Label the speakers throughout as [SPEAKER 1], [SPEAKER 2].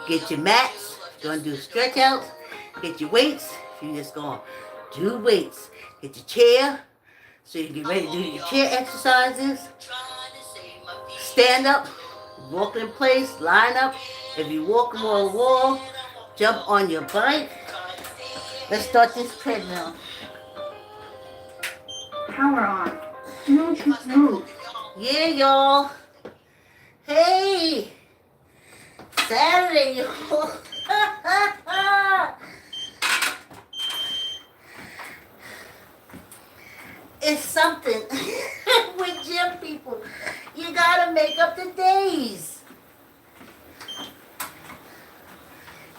[SPEAKER 1] Get your mats. If you're going to do stretch outs. Get your weights. If you're just going to do weights. Get your chair so you can get ready to do your chair exercises. Stand up. Walk in place. Line up. If you're walking on a wall, jump on your bike. Let's start this treadmill. Power on. Bluetooth mode. Yeah, y'all. Hey, Saturday, y'all. It's something with gym people. You gotta make up the days.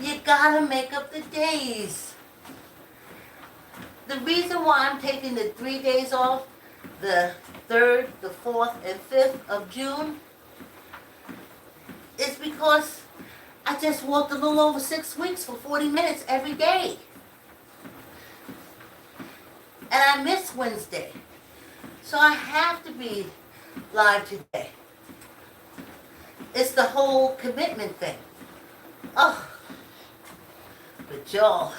[SPEAKER 1] You gotta make up the days. The reason why I'm taking the 3 days off, the 3rd, the 4th, and 5th of June, is because I just walked a little over 6 weeks for 40 minutes every day. And I missed Wednesday. So I have to be live today. It's the whole commitment thing. Oh, but y'all,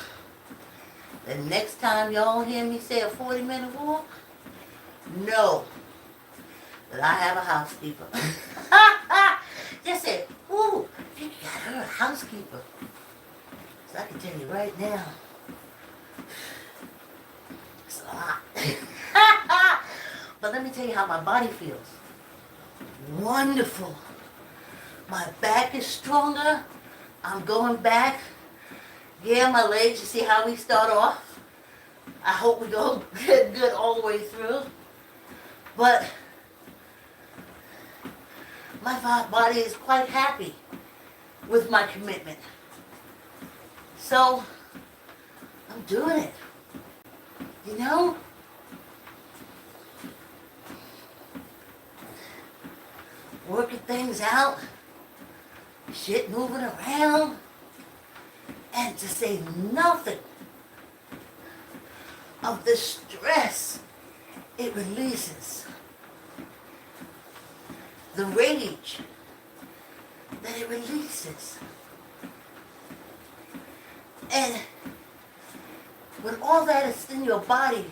[SPEAKER 1] the next time y'all hear me say a 40-minute walk, know that I have a housekeeper. Just say, ooh, you got her a housekeeper. So I can tell you right now, it's a lot. But let me tell you how my body feels. Wonderful. My back is stronger. I'm going back. Yeah, my legs, you see how we start off? I hope we go good all the way through. But my body is quite happy with my commitment. So, I'm doing it. You know? Working things out. Shit moving around. And to say nothing of the stress it releases. The rage that it releases. And when all that is in your body,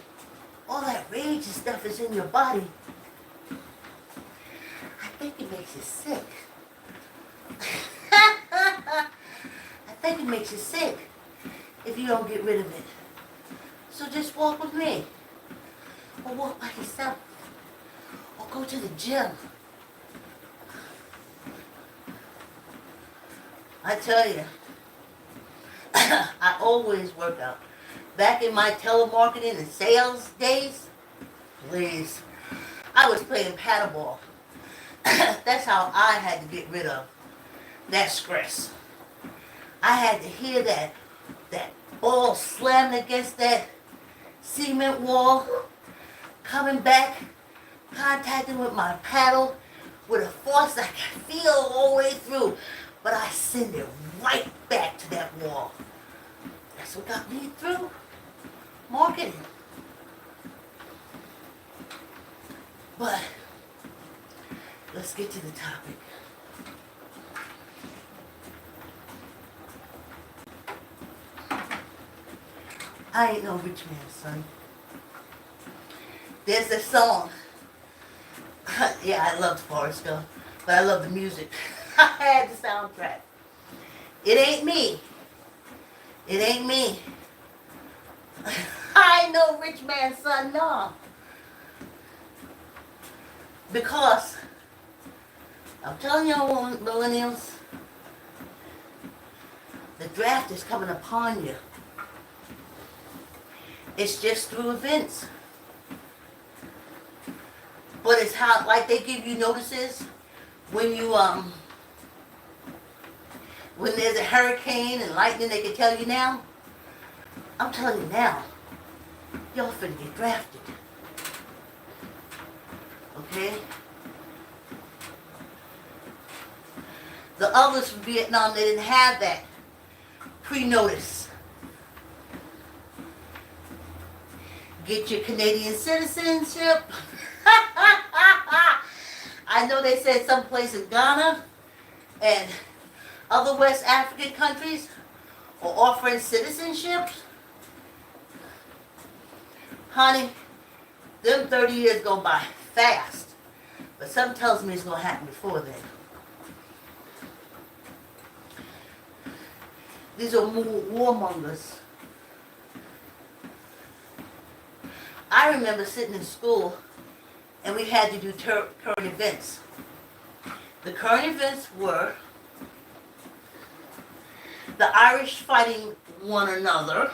[SPEAKER 1] all that rage and stuff is in your body, I think it makes you sick. I think it makes you sick if you don't get rid of it. So just walk with me. Or walk by yourself. Or go to the gym. I tell you, I always work out. Back in my telemarketing and sales days, please, I was playing paddleball. That's how I had to get rid of that stress. I had to hear that ball slamming against that cement wall, coming back, contacting with my paddle with a force I can feel all the way through, but I send it right back to that wall. That's what got me through marketing. But let's get to the topic. I ain't no rich man's son. There's a song. Yeah, I loved Forrest Gump, but I love the music. I had the soundtrack. It ain't me. It ain't me. I ain't no rich man's son, no. Because, I'm telling y'all millennials, the draft is coming upon you. It's just through events. But it's how, like they give you notices when you, when there's a hurricane and lightning, they can tell you now. I'm telling you now, y'all finna get drafted. Okay? The others from Vietnam, they didn't have that pre-notice. Get your Canadian citizenship. I know they said someplace in Ghana, and other West African countries are offering citizenship, honey, them 30 years go by fast. But something tells me it's going to happen before then. These are warmongers. I remember sitting in school and we had to do current events. The current events were the Irish fighting one another,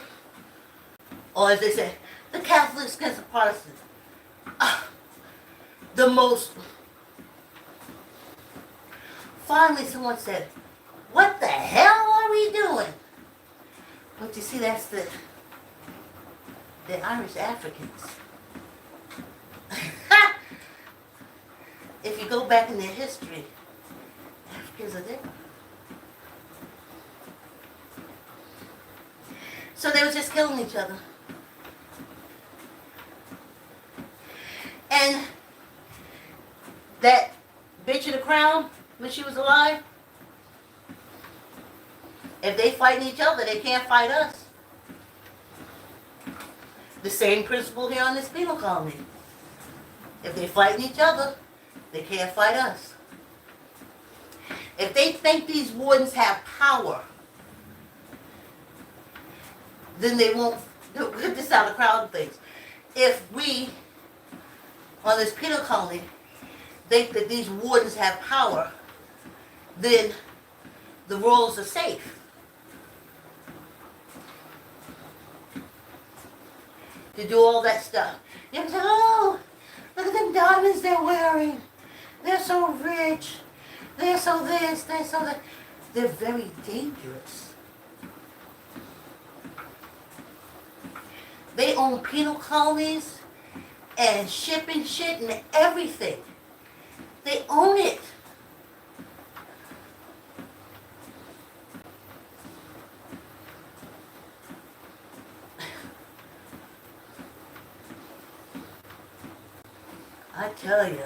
[SPEAKER 1] or as they say, the Catholics against the Protestants. The most... Finally someone said, what the hell are we doing? But you see, that's the Irish Africans. If you go back in their history, Africans are there. So they were just killing each other. And that bitch of the crown, when she was alive, if they fighting each other, they can't fight us. The same principle here on this penal colony. If they fighting each other, they can't fight us. If they think these wardens have power, then they won't do this out of crowd things. If we, on this penal colony, think that these wardens have power, then the rules are safe. To do all that stuff. You can say, oh, look at the diamonds they're wearing. They're so rich. They're so this, they're so that. They're very dangerous. They own penal colonies and shipping shit and everything. They own it. I tell you.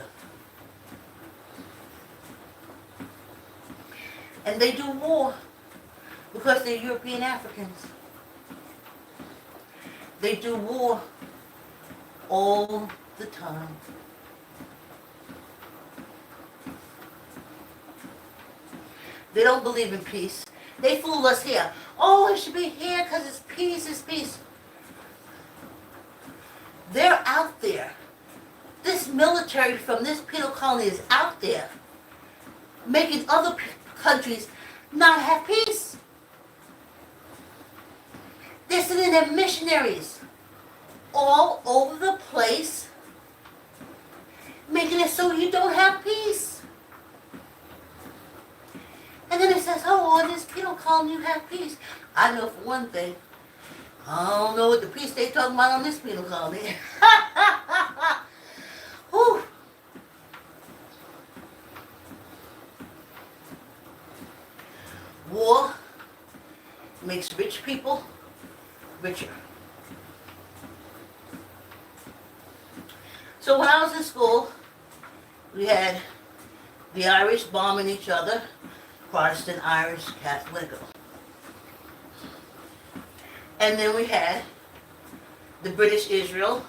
[SPEAKER 1] And they do war because they're European Africans. They do war all the time. They don't believe in peace. They fool us here. Oh, it should be here because it's peace, it's peace. They're out there. This military from this penal colony is out there making other countries not have peace. They're sending their missionaries all over the place, making it so you don't have peace. And then it says, oh, in this penal colony you have peace. I know for one thing, I don't know what the peace they talking about on this penal colony. Whew. War makes rich people richer. So when I was in school, we had the Irish bombing each other, Protestant, Irish, Catholic. And then we had the British Israel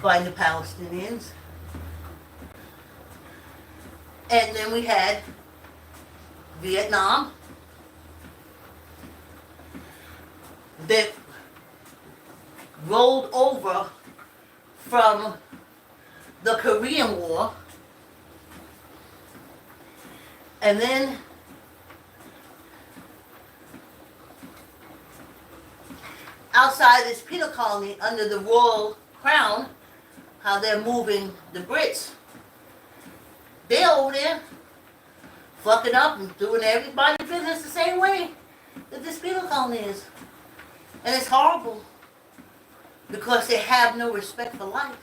[SPEAKER 1] fighting the Palestinians. And then we had Vietnam that rolled over from the Korean War. And then outside this penal colony under the royal crown, how they're moving the Brits. They're over there fucking up and doing everybody's business the same way that this penal colony is. And it's horrible because they have no respect for life.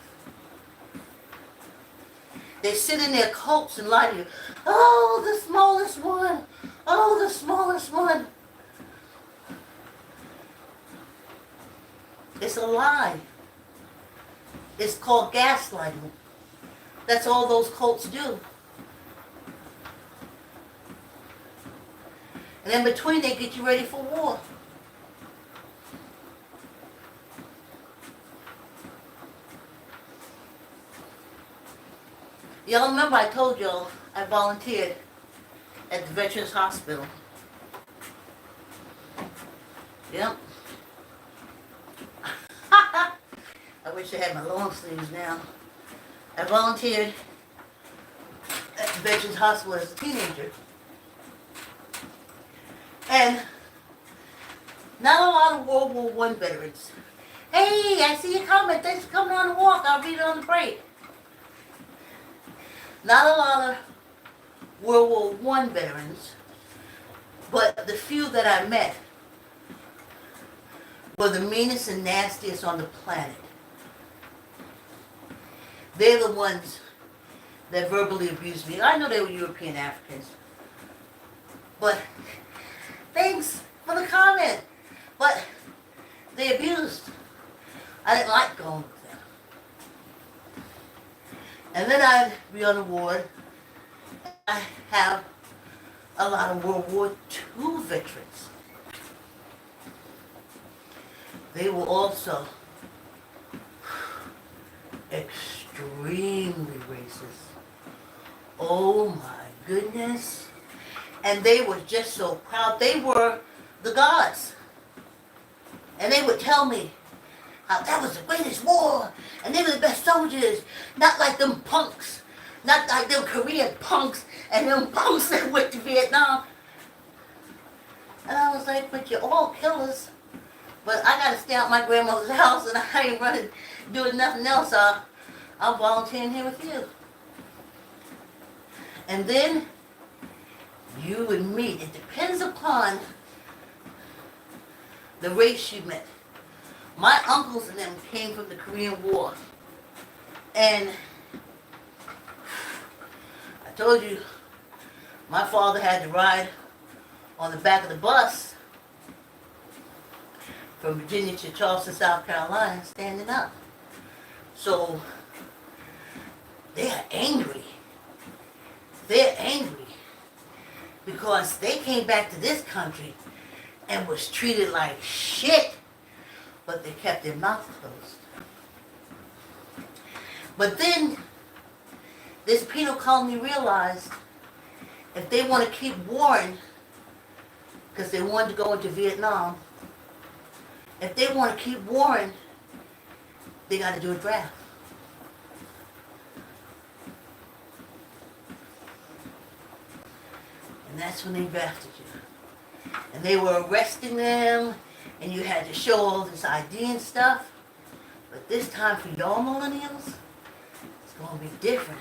[SPEAKER 1] They sit in their cults and lie to you. Oh, the smallest one. Oh, the smallest one. It's a lie. It's called gaslighting. That's all those cults do. And in between, they get you ready for war. Y'all remember I told y'all I volunteered at the Veterans Hospital. Yep. I wish I had my long sleeves now. I volunteered at the Veterans Hospital as a teenager. And not a lot of World War I veterans. Hey, I see you coming. Thanks for coming on the walk. I'll read it on the break. Not a lot of World War I veterans, but the few that I met were the meanest and nastiest on the planet. They're the ones that verbally abused me. I know they were European Africans. But thanks for the comment. But they abused. I didn't like going with them. And then I'd be on the ward. I have a lot of World War II veterans. They were also extremely racist. Oh my goodness. And they were just so proud. They were the gods. And they would tell me how that was the greatest war. And they were the best soldiers. Not like them punks. Not like them Korean punks and them punks that went to Vietnam. And I was like, but you're all killers. But I got to stay out my grandmother's house and I ain't running, doing nothing else. I'm volunteering here with you. And then you would meet. It depends upon the race you met. My uncles and them came from the Korean War. And I told you, my father had to ride on the back of the bus from Virginia to Charleston, South Carolina, standing up. So they are angry. They're angry because they came back to this country and was treated like shit, but they kept their mouth closed. But then this penal colony realized if they want to keep warring, because they wanted to go into Vietnam, if they want to keep warring, they got to do a draft. And that's when they drafted you. And they were arresting them, and you had to show all this ID and stuff. But this time for y'all millennials, it's going to be different.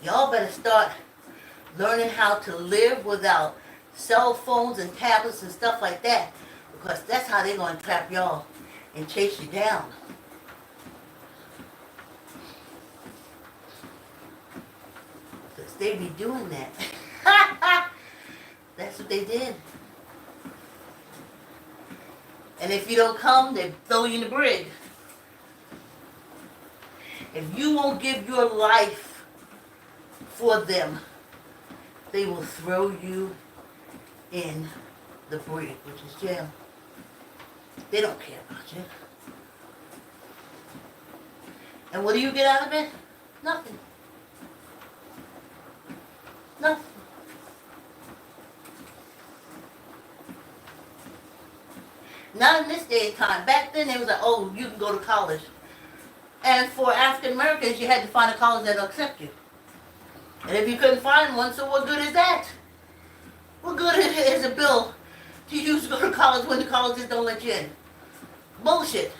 [SPEAKER 1] Y'all better start learning how to live without cell phones and tablets and stuff like that. Because that's how they're going to trap y'all and chase you down. Because they be doing that. That's what they did. And if you don't come, they throw you in the brig. If you won't give your life for them, they will throw you in the brig, which is jail. They don't care about you. And what do you get out of it? Nothing. Nothing. Not in this day and time. Back then, it was like, oh, you can go to college. And for African Americans, you had to find a college that will accept you. And if you couldn't find one, so what good is that? What good is a bill to use to go to college when the colleges don't let you in? Bullshit.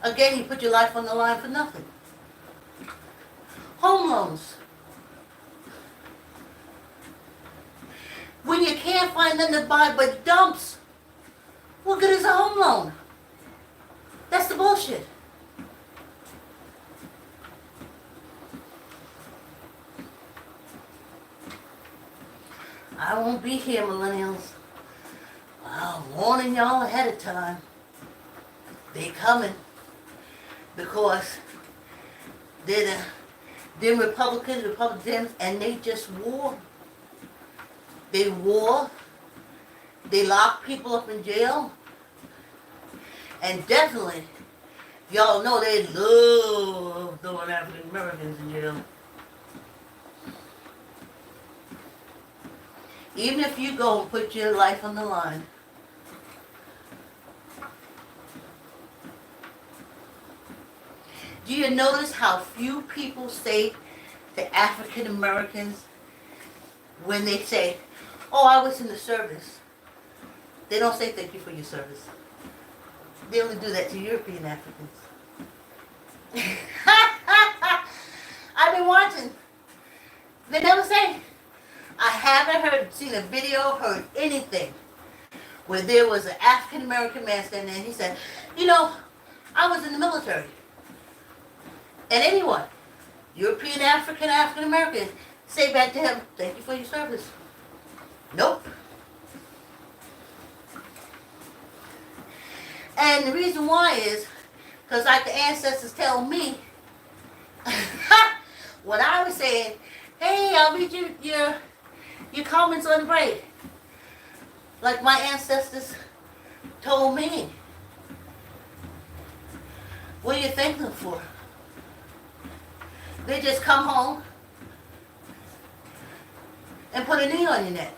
[SPEAKER 1] Again, you put your life on the line for nothing. Home loans. When you can't find nothing to buy but dumps, what good is a home loan? That's the bullshit. I won't be here, millennials. I'm warning y'all ahead of time. They coming. Because they're Republicans, and they just war. They war. They lock people up in jail. And definitely, y'all know they love throwing African Americans in jail. Even if you go and put your life on the line. Do you notice how few people say to African Americans when they say, oh, I was in the service? They don't say thank you for your service. They only do that to European Africans. I've been watching. They never say. I haven't seen a video, heard anything where there was an African American man standing there and he said, you know, I was in the military. And anyone, European, African American, say back to him, thank you for your service. Nope. And the reason why is, because like the ancestors tell me, when I was saying, hey, I'll read your comments on the break. Like my ancestors told me. What do you thank them for? They just come home and put a knee on your neck.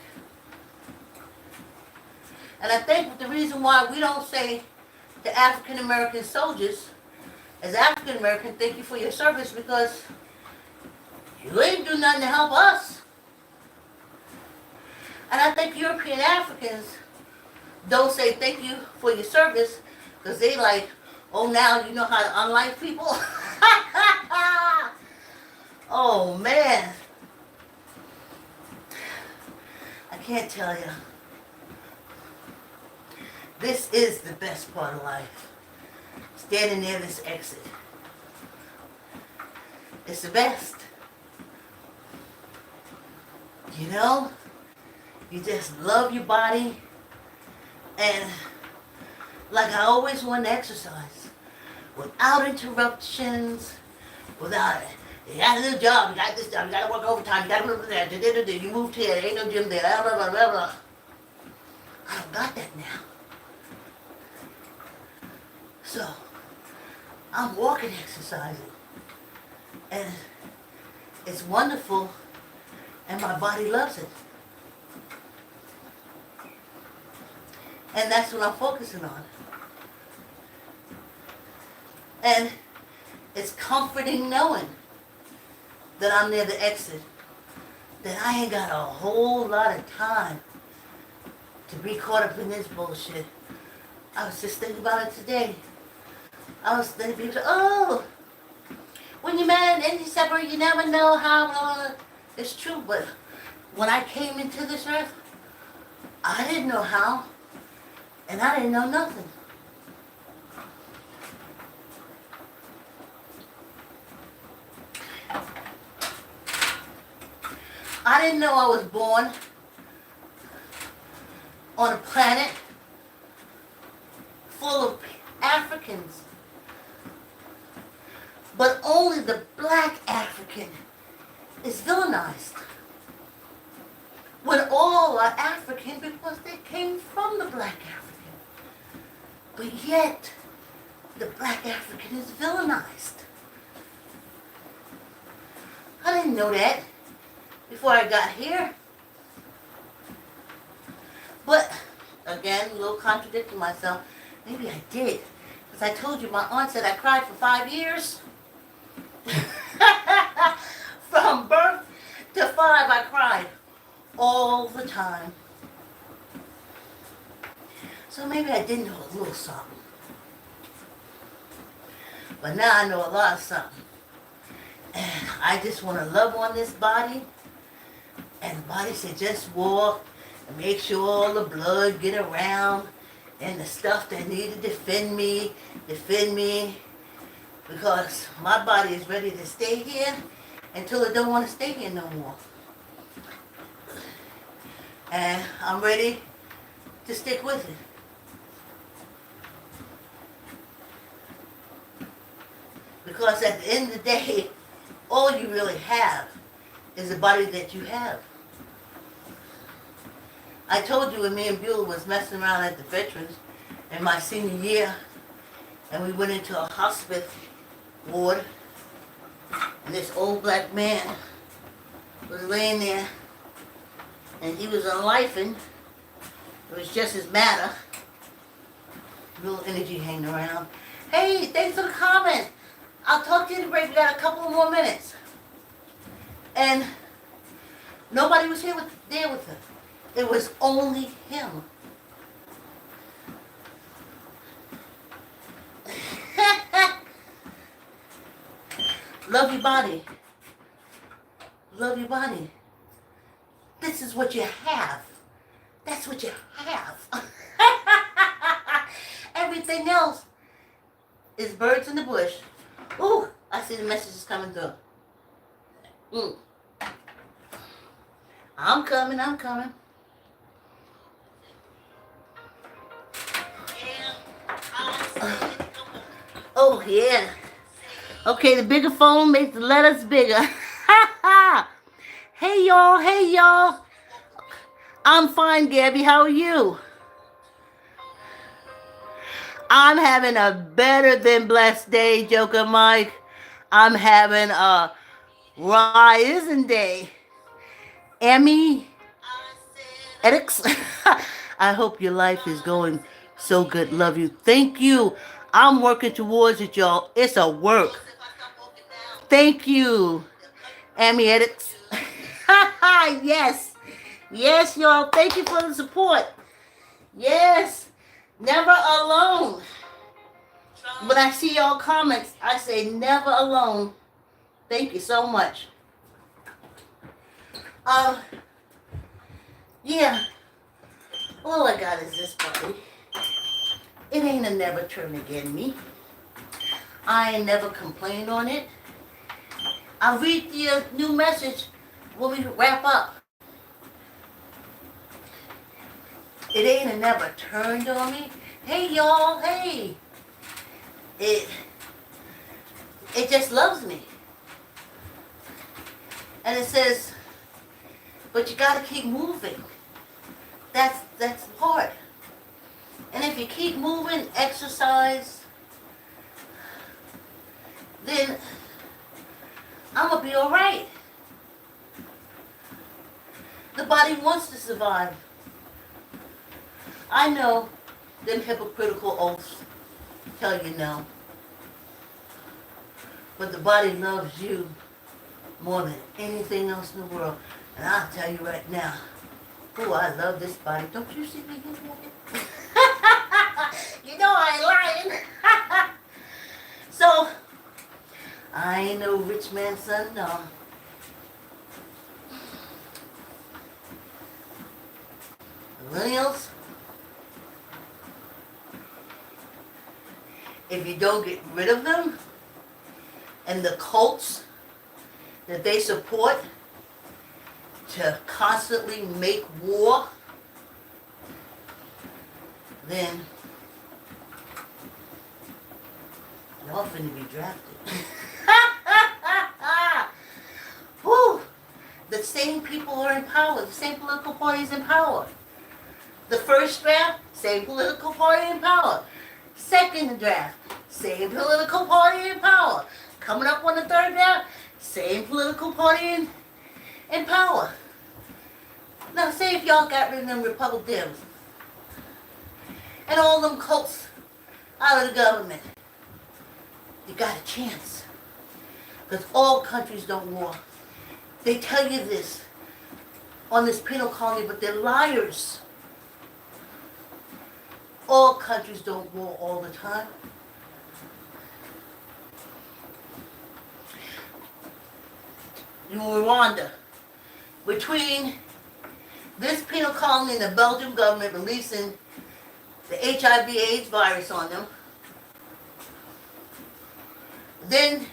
[SPEAKER 1] And I think the reason why we don't say to African American soldiers, as African American, thank you for your service, because you ain't do nothing to help us. And I think European Africans don't say thank you for your service because they like, oh, now you know how to unlike people? Oh, man. I can't tell you. This is the best part of life. Standing near this exit. It's the best. You know? You just love your body. And like I always want to exercise. Without interruptions. Without it. You got a new job, you got this job, you got to work overtime, you got to move there, you moved here, there ain't no gym there, blah, blah, blah, blah, blah. I don't got that now. So, I'm walking exercising. And it's wonderful, and my body loves it. And that's what I'm focusing on. And it's comforting knowing that I'm near the exit, that I ain't got a whole lot of time to be caught up in this bullshit. I was just thinking about it today. I was thinking, oh, when you're mad and you separate, you never know how. It's true, but when I came into this earth, I didn't know how, and I didn't know nothing. I didn't know I was born on a planet full of Africans. But only the black African is villainized. When all are African because they came from the black African. But yet, the black African is villainized. I didn't know that before I got here. But, again, a little contradicting myself. Maybe I did. Because I told you, my aunt said I cried for 5 years. From birth to 5, I cried all the time. So maybe I didn't know a little something. But now I know a lot of something. And I just want to love on this body. And the body said just walk and make sure all the blood get around. And the stuff that need to defend me. Because my body is ready to stay here until it don't want to stay here no more. And I'm ready to stick with it. Because at the end of the day, all you really have is the body that you have. I told you when me and Beulah was messing around at the Veterans in my senior year, and we went into a hospice ward, and this old black man was laying there, and he was unlifing. It was just his matter. Little energy hanging around. Hey, thanks for the comment. I'll talk to you in the break. We got a couple more minutes. And nobody was there with him. It was only him. Love your body. Love your body. This is what you have. That's what you have. Everything else is birds in the bush. Ooh, I see the messages coming through. I'm coming, I'm coming. Oh, yeah. Okay, the bigger phone makes the letters bigger. Hey, y'all. Hey, y'all. I'm fine, Gabby. How are you? I'm having a better than blessed day, Joker Mike. I'm having a rising day. Emmy Edix. I hope your life is going so good. Love you. Thank you. I'm working towards it, y'all. It's a work. Thank you, Emmy Edix. Yes. Yes, y'all. Thank you for the support. Yes. Never alone. When I see y'all comments, I say never alone. Thank you so much. Yeah. All I got is this, buddy. It ain't a never turn again me. I ain't never complained on it. I'll read the new message when we wrap up. It ain't a never turned on me. Hey, y'all, hey. It just loves me. And it says, but you gotta keep moving. That's the part. And if you keep moving, exercise, then I'm gonna be all right. The body wants to survive. I know them hypocritical oaths tell you no. But the body loves you more than anything else in the world. And I'll tell you right now, ooh, I love this body. Don't you see me here? You know I ain't lying. So, I ain't no rich man's son, no. Millennials, if you don't get rid of them and the cults that they support to constantly make war, then y'all finna be drafted. Whew. The same people are in power, the same political parties in power. The first draft, same political party in power. Second draft, same political party in power. Coming up on the third draft, same political party in power. Now say if y'all got rid of them Republicans and all them cults out of the government, you got a chance. Because all countries don't war. They tell you this on this penal colony, but they're liars. All countries don't war all the time. In Rwanda, between this penal colony and the Belgian government releasing the HIV/AIDS virus on them, then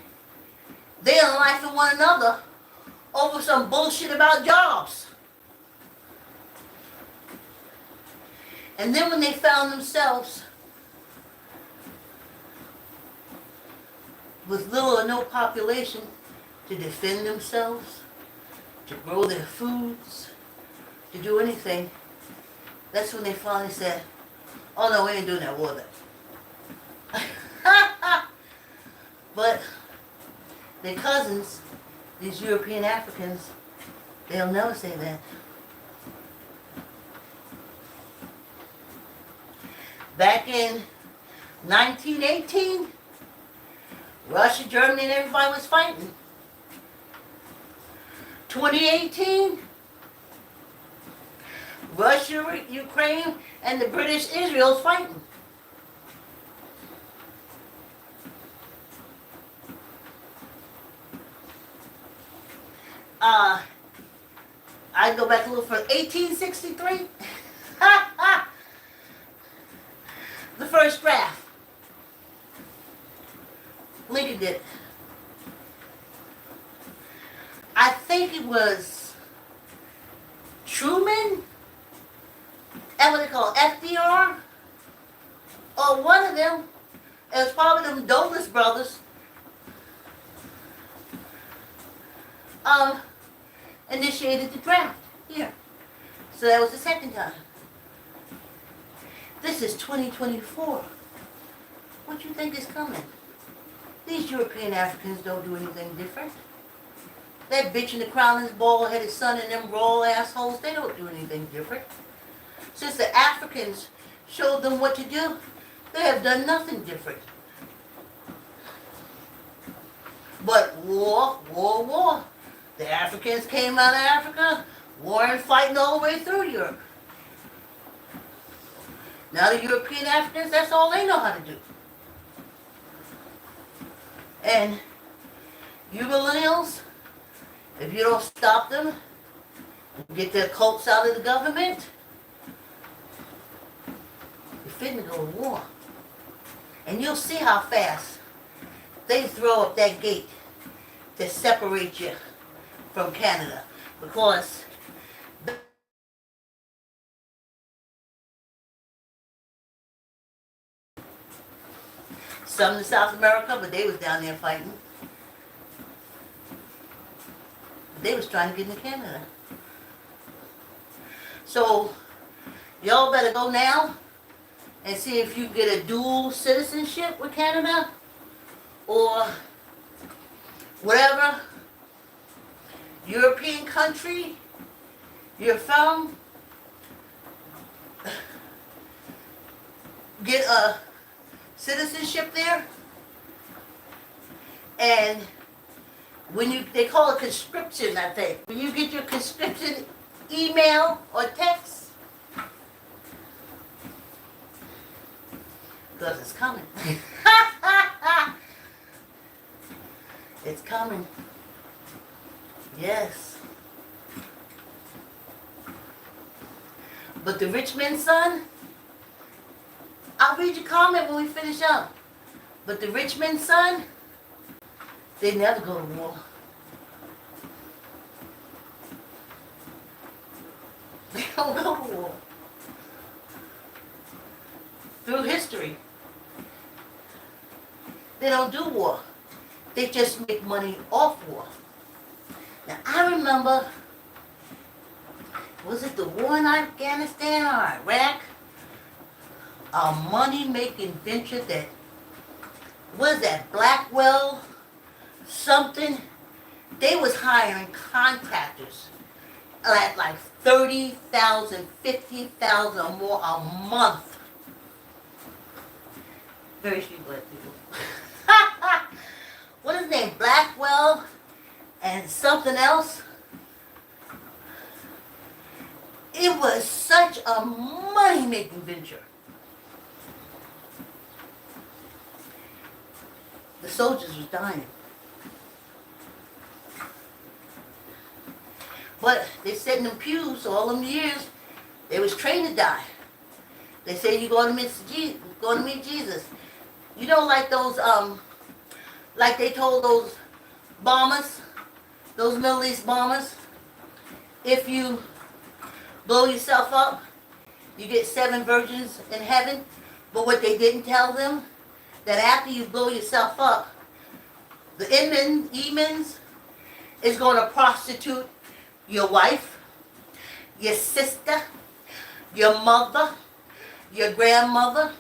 [SPEAKER 1] they unlifing one another over some bullshit about jobs. And then when they found themselves with little or no population to defend themselves, to grow their foods, to do anything, That's when they finally said, oh no, we ain't doing that war then. But their cousins, these European Africans, they'll never say that. Back in 1918, Russia, Germany, and everybody was fighting. 2018, Russia, Ukraine, and the British Israel's fighting. I go back a little further. 1863, the first draft. Lincoln did it. I think it was Truman, and what they call FDR, or one of them. It was probably them Dulles brothers. Initiated the draft here. So that was the second time. This is 2024. What you think is coming? These European Africans don't do anything different. That bitch in the crown, his bald-headed son, and them raw assholes, they don't do anything different. Since the Africans showed them what to do, they have done nothing different. But war. The Africans came out of Africa, war and fighting all the way through Europe. Now the European Africans, that's all they know how to do. And you millennials, if you don't stop them, get their cults out of the government, you're fitting to go to war. And you'll see how fast they throw up that gate to separate you from Canada. Because some in South America, but they was down there fighting. They was trying to get into Canada. So, y'all better go now and see if you get a dual citizenship with Canada or whatever European country you're from. Get a citizenship there, and when they call it conscription, I think. When you get your conscription email or text, because it's coming. It's coming. Yes. But the rich man's son, I'll read your comment when we finish up. But the rich man's son, they never go to war. They don't go to war. Through history, they don't do war. They just make money off war. Now, I remember, was it the war in Afghanistan or Iraq? A money-making venture that, was that Blackwell something? They was hiring contractors at like $30,000, $50,000 or more a month. Very few black people. What is his name? Blackwell and something else. It was such a money-making venture. The soldiers was dying. But they sat in them pews all them years. They was trained to die. They say you're going to meet Jesus. You know, like those, like they told those bombers, those Middle East bombers, if you blow yourself up, you get 7 virgins in heaven. But what they didn't tell them, that after you blow yourself up, the Emins is going to prostitute your wife, your sister, Your mother, your grandmother,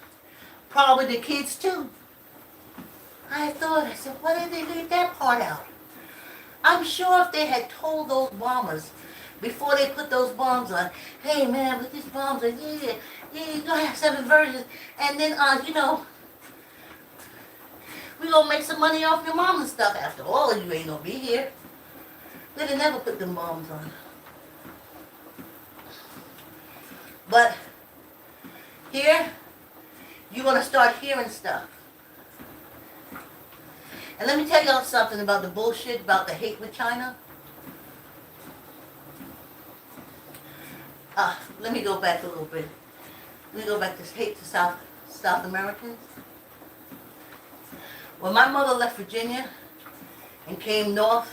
[SPEAKER 1] probably the kids too. I said, why did they leave that part out? I'm sure if they had told those bombers before they put those bombs on, hey man, put these bombs on, yeah, you're gonna have 7 versions, and then, we gonna make some money off your mom and stuff. After all, you ain't gonna be here. They'd have never put them bombs on. But here, you're gonna start hearing stuff. And let me tell y'all something about the bullshit, about the hate with China. Let me go back a little bit. Let me go back to hate to South Americans. When my mother left Virginia and came north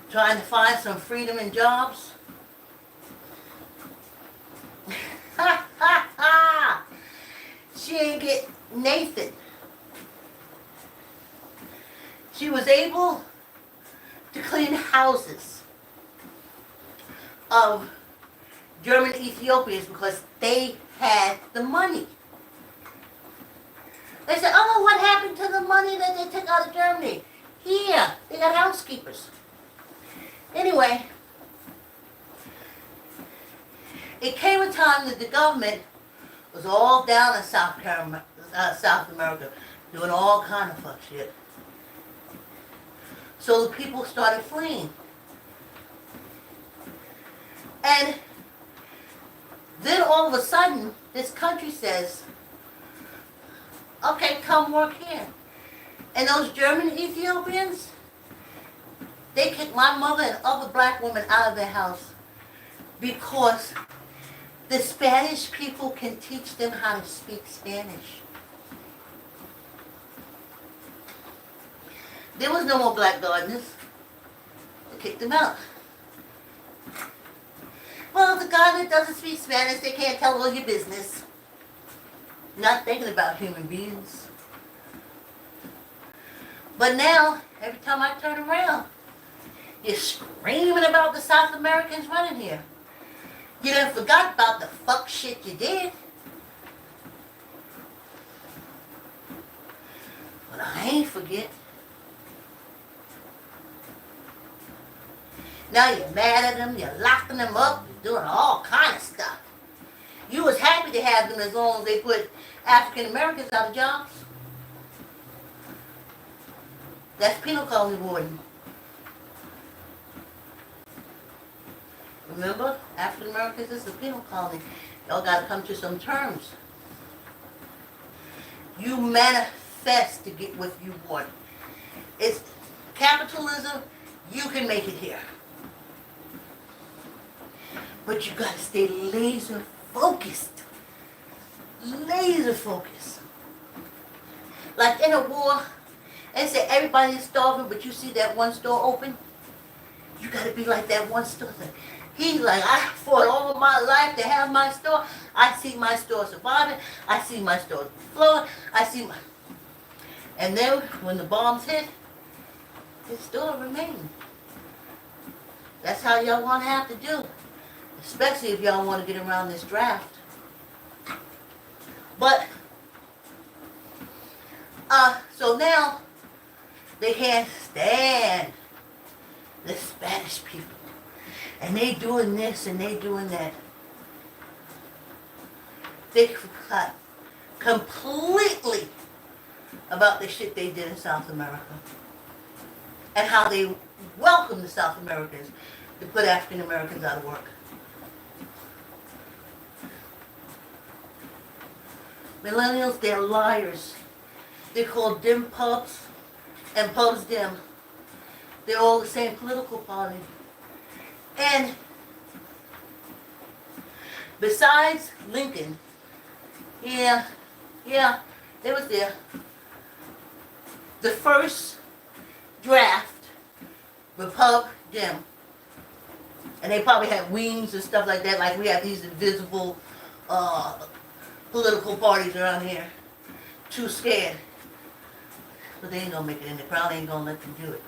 [SPEAKER 1] trying to find some freedom and jobs, she ain't get Nathan. She was able to clean houses of German Ethiopians because they had the money. They said, oh, what happened to the money that they took out of Germany? Here, they got housekeepers. Anyway, it came a time that the government was all down in South America, doing all kind of fuck shit. So the people started fleeing. And then all of a sudden, this country says, okay, come work here. And those German Ethiopians, they kicked my mother and other black women out of their house because the Spanish people can teach them how to speak Spanish. There was no more black gardeners. They kicked them out. Well, the gardener doesn't speak Spanish, they can't tell all your business. Not thinking about human beings. But now, every time I turn around, you're screaming about the South Americans running here. You done forgot about the fuck shit you did. But I ain't forget. Now you're mad at them, you're locking them up, you're doing all kind of stuff. You was happy to have them as long as they put African Americans out of jobs. That's penal colony warden. Remember, African Americans is the penal colony. Y'all got to come to some terms. You manifest to get what you want. It's capitalism. You can make it here. But you got to stay laser focused. Laser focused. Like in a war, they say everybody's starving, but you see that one store open? You got to be like that one store. He's like, I fought all of my life to have my store. I see my store surviving. I see my store flowing. And then when the bombs hit, his store remained. That's how y'all want to have to do. Especially if y'all want to get around this draft. But, so now, they can't stand the Spanish people. And they doing this and they doing that. They forgot completely about the shit they did in South America. And how they welcomed the South Americans to put African Americans out of work. Millennials, they're liars. They're called dim pubs and pubs dim. They're all the same political party. And besides Lincoln, yeah, they was there. The first draft, the pub dim. And they probably had wings and stuff like that, like we have these invisible political parties around here. Too scared. But they ain't gonna make it in. The crowd ain't gonna let them do it.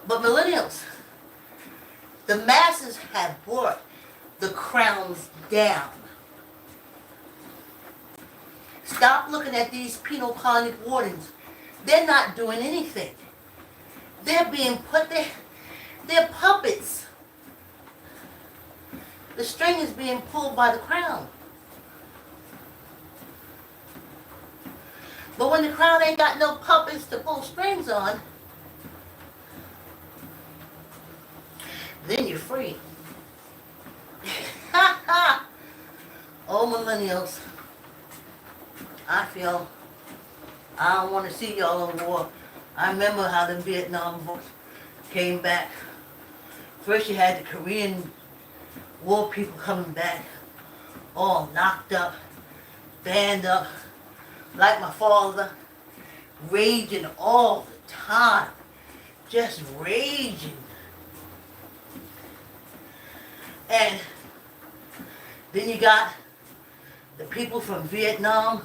[SPEAKER 1] But millennials, the masses have bought the crowns down. Stop looking at these penal colony wardens. They're not doing anything. They're being put there. They're puppets. The string is being pulled by the crown. But when the crown ain't got no puppets to pull strings on, then you're free. Ha ha! Oh, millennials. I feel I don't want to see y'all in war. I remember how the Vietnam War came back. First you had the Korean War people coming back, all knocked up, banned up, like my father, raging all the time, just raging. And then you got the people from Vietnam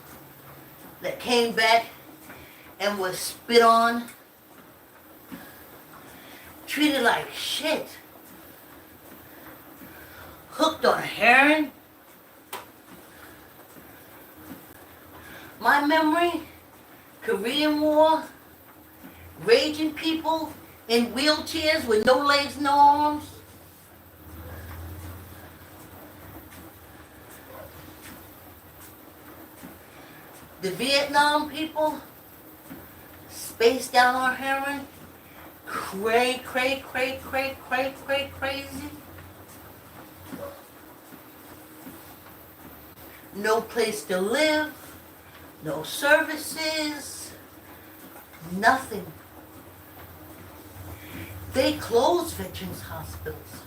[SPEAKER 1] that came back and was spit on, treated like shit, hooked on heroin. My memory, Korean War, raging people in wheelchairs with no legs, no arms. The Vietnam people, spaced out on heroin, crazy. No place to live, no services, nothing. They closed veterans hospitals.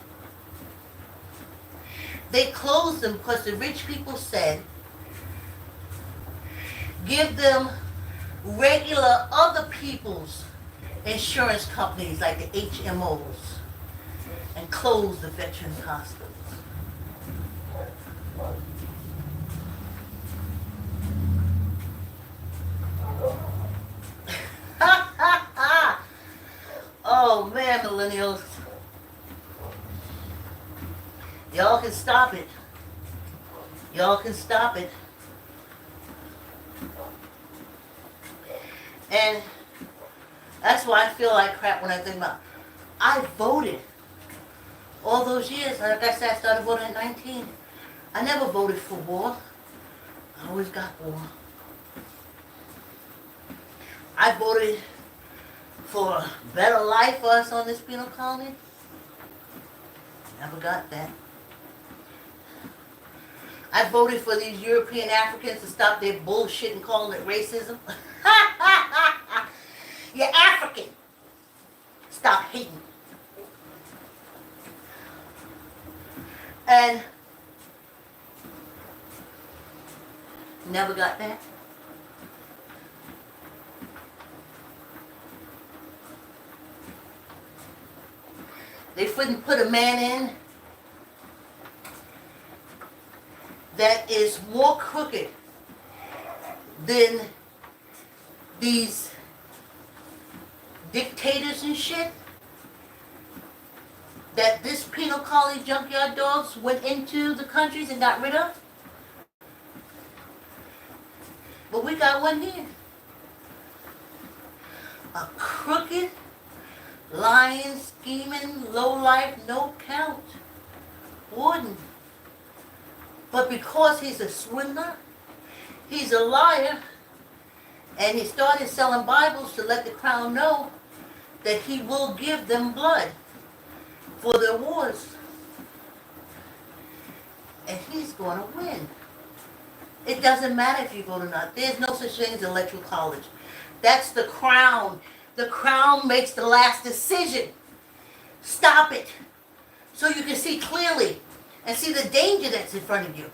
[SPEAKER 1] They closed them because the rich people said, give them regular other people's insurance companies like the HMOs and close the veterans hospitals. Oh man, millennials. Y'all can stop it. Y'all can stop it. And that's why I feel like crap when I think about it. I voted all those years. Like I said, I started voting at 19. I never voted for war. I always got war. I voted for a better life for us on this penal colony. Never got that. I voted for these European Africans to stop their bullshit and calling it racism. You're African. Stop hating. And never got that. They wouldn't put a man in that is more crooked than these dictators and shit that this penal colony junkyard dogs went into the countries and got rid of. But we got one here. A crooked, lying, scheming, lowlife, no count warden. But because he's a swindler, he's a liar, and he started selling Bibles to let the crown know that he will give them blood for their wars. And he's going to win. It doesn't matter if you vote or not. There's no such thing as electoral college. That's the crown. The crown makes the last decision. Stop it so you can see clearly and see the danger that's in front of you.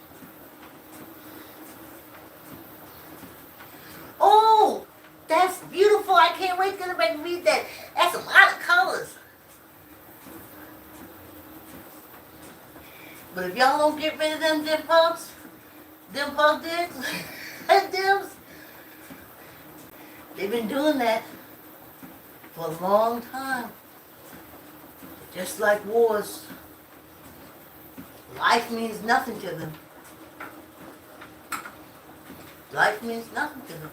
[SPEAKER 1] Oh, that's beautiful. I can't wait to read that. That's a lot of colors. But if y'all don't get rid of them pug dicks, dims, they've been doing that for a long time. Just like wars. Life means nothing to them. Life means nothing to them.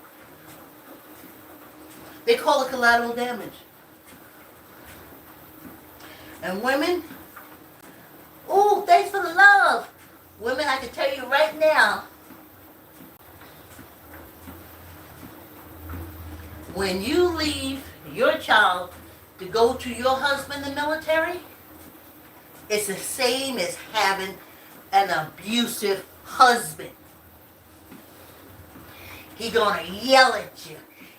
[SPEAKER 1] They call it collateral damage. And women, ooh, thanks for the love. Women, I can tell you right now, when you leave your child to go to your husband in the military, it's the same as having an abusive husband. He gonna yell at you.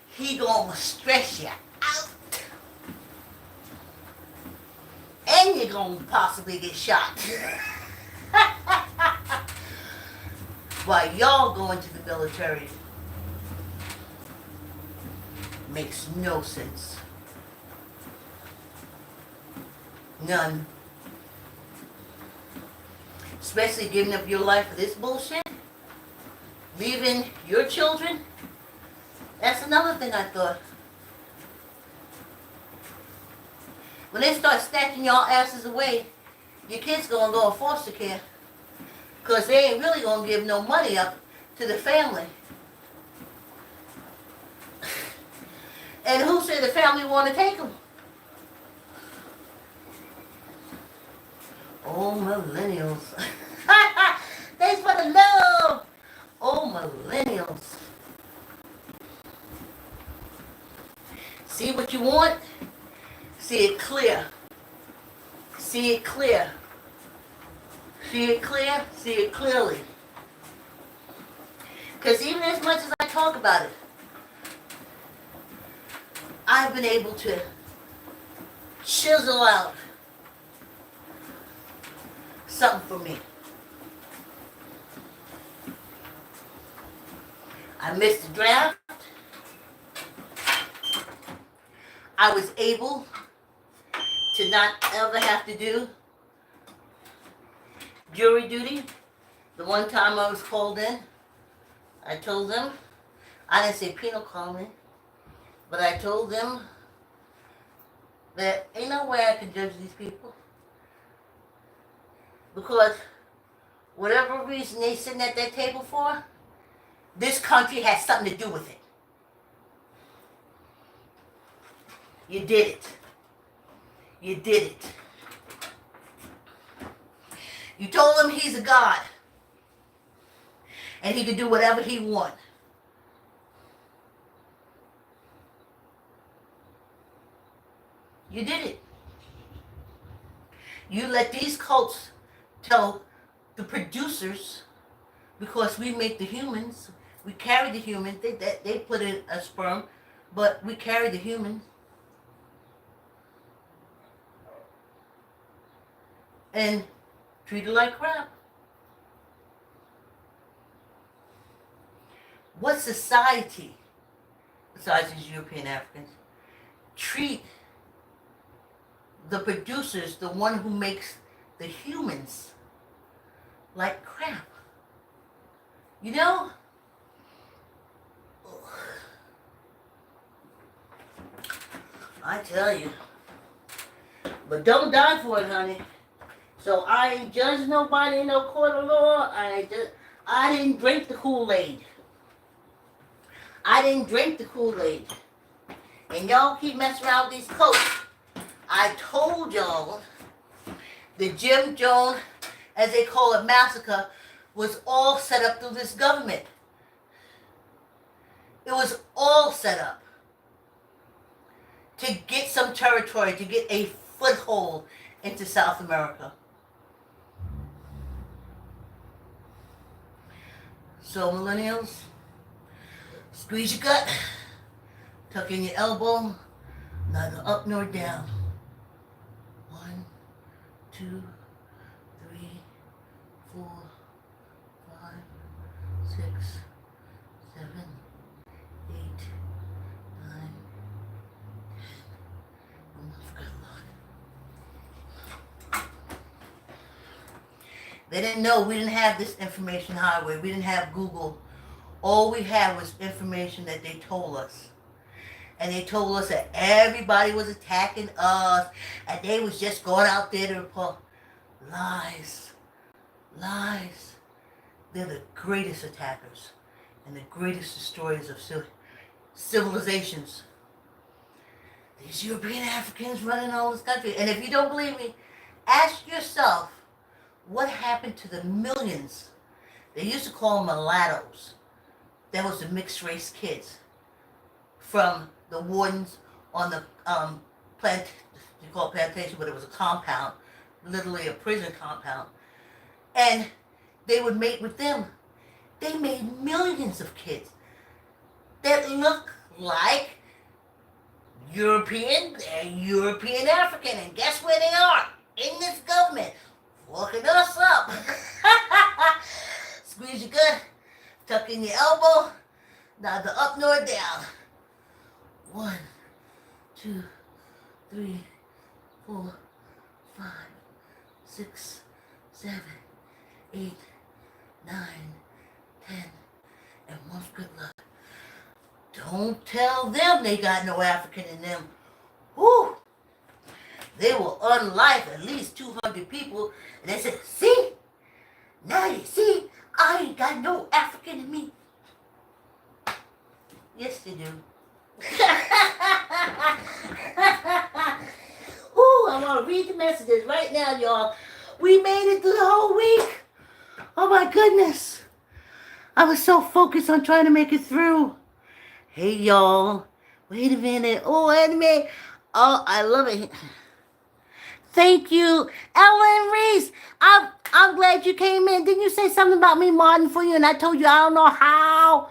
[SPEAKER 1] He gonna stress you out. And you're gonna possibly get shot. While y'all going to the military makes no sense. None. Especially giving up your life for this bullshit. Leaving your children. That's another thing I thought. When they start snatching y'all asses away, your kids gonna go in foster care. Because they ain't really gonna give no money up to the family. And who said the family wanna take them? Oh, millennials. Thanks for the love. Oh, millennials. See what you want? See it clear. See it clear. See it clear? See it clearly. Because even as much as I talk about it, I've been able to chisel out something for me. I missed the draft. I was able to not ever have to do jury duty. The one time I was called in, I told them, I didn't say penal colony, but I told them that ain't no way I can judge these people. Because whatever reason they sitting at that table for, this country has something to do with it. You did it. You did it. You told him he's a god. And he could do whatever he wants. You did it. You let these cults tell the producers, because we make the humans, we carry the human, they put in a sperm, but we carry the human. And treat it like crap. What society, besides these European Africans, treat the producers, the one who makes the humans, like crap? You know? I tell you. But don't die for it, honey. So I ain't judging nobody in no court of law. I didn't drink the Kool-Aid. I didn't drink the Kool-Aid. And y'all keep messing around with these cults. I told y'all the Jim Jones, as they call it, massacre, was all set up through this government. It was all set up to get some territory, to get a foothold into South America. So millennials, squeeze your gut, tuck in your elbow, neither up nor down. 1, 2, 3, 4, 5, 6, 7, 8, 9, 10. Oh, good Lord. They didn't know we didn't have this information highway. We didn't have Google. All we had was information that they told us. And they told us that everybody was attacking us. And they was just going out there to report lies. Lies. They're the greatest attackers and the greatest destroyers of civilizations. These European Africans running all this country. And if you don't believe me, ask yourself what happened to the millions. They used to call them mulattoes. That was the mixed race kids from the wardens on the you call it plantation, but it was a compound, literally a prison compound. And they would mate with them. They made millions of kids that look like European African. And guess where they are? In this government. Fucking us up. Squeeze your gut. Tuck in your elbow. Neither up nor down. 1, 2, 3, 4, 5, 6, 7, 8, 9, 10, and once good luck. Don't tell them they got no African in them. Whew. They will unlife at least 200 people, and they say, see? Now you see, I ain't got no African in me. Yes, they do. Ooh, I want to read the messages right now, y'all. We made it through the whole week. Oh my goodness. I was so focused on trying to make it through. Hey, y'all. Wait a minute. Oh, anime. Oh, I love it. Thank you, Ellen Reese. I'm glad you came in. Didn't you say something about me modding for you? And I told you I don't know how.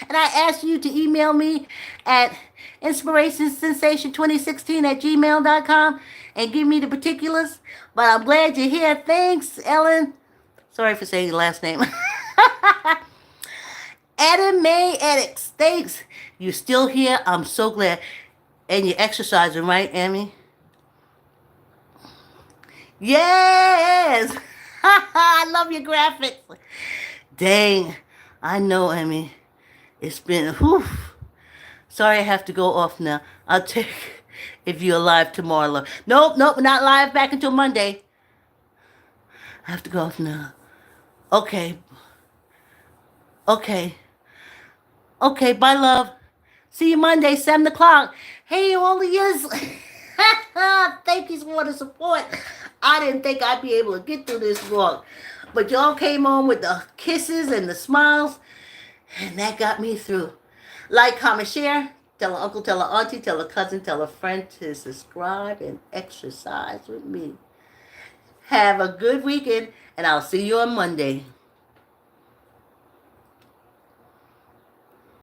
[SPEAKER 1] And I asked you to email me at inspirationsensation2016@gmail.com and give me the particulars. But I'm glad you're here. Thanks, Ellen. Sorry for saying your last name. Adam May Edix. Thanks. You're still here. I'm so glad. And you're exercising, right, Emmy? Yes. I love your graphics. Dang. I know, Emmy. It's been, whew. Sorry I have to go off now. I'll take if you're live tomorrow. Love. Nope, we're not live back until Monday. I have to go off now. Okay, bye, love. See you Monday, 7 o'clock. Hey, all of yous. Thank you for the support. I didn't think I'd be able to get through this long. But y'all came on with the kisses and the smiles, and that got me through. Like, comment, share. Tell an uncle, tell an auntie, tell a cousin, tell a friend to subscribe and exercise with me. Have a good weekend, and I'll see you on Monday.